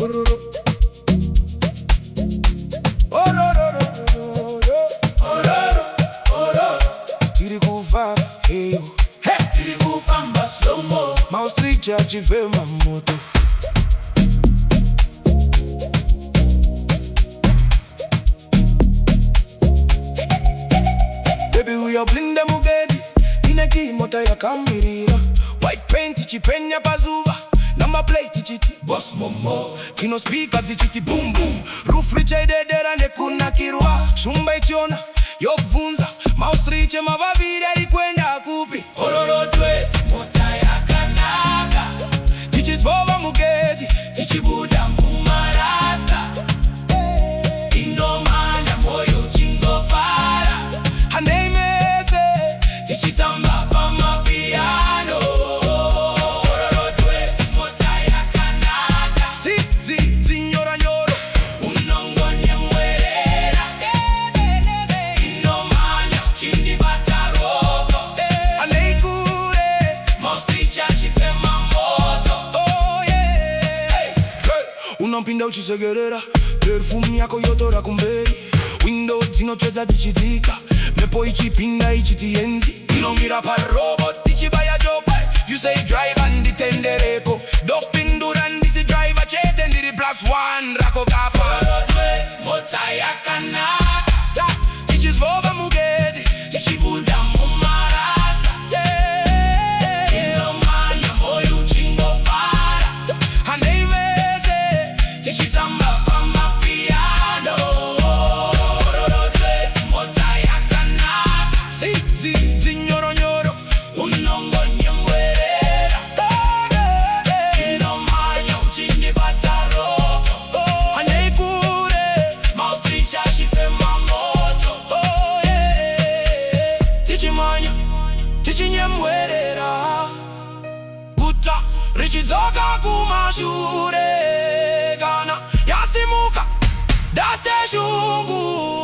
Ororo. Ororo. Ororo. Ororo. Tirikufa, hey. Hey, tirikufa mba slow mo. Maustricha chive mamoto. Baby uya blinda mugedi. Ineki mota ya kamirira. White paint chipenya pazuva. Nama plate chiti boss momo. Kino speaker zichiti boom boom. Roof riche dedera nekuna kirwa. Shumba ichiona yobvunza. Maustriche mavaviri alikwenda kupi. Ororo Duet mota ya kanaka. Tichizvova mugedi. Tichibuda mumarasta. Indomanya moyo chingofara. Haneimese tichitamba amapiano. Ororo Duet mota ya kanaka. Zizi nyora nyoro unongonye mwerera. Indomanya chindi batarobo. Aleikure Maustricha chifema moto. Oh yeah. Hey. Unampinda uchisegerera. Perfume yako yotora kumberi. Window zinocheza tichitika. Mepo ichipinda ichitienzi. Inomira pa robot tichibaya job. You say drive and ditendereko. Dopindura ndisi driver chete ndiri +1 rako kafa. Ororo Duet mota ya kanaka. Tichizvova mugedi. Tichibuda mumarasta. Indomanya moyo chingofara. Haneimese tichitamba amapiano. Ororo Duet mota ya kanaka. Zizi nyoro nyoro unongonye mwerera. Indomanya uchindi batarobo. Haneikure Maustricha chifema moto. Oh yeah. Tichimanya tichinye mwerera. Guta richidzoka kumashure. Kana yasimuka daste shungu.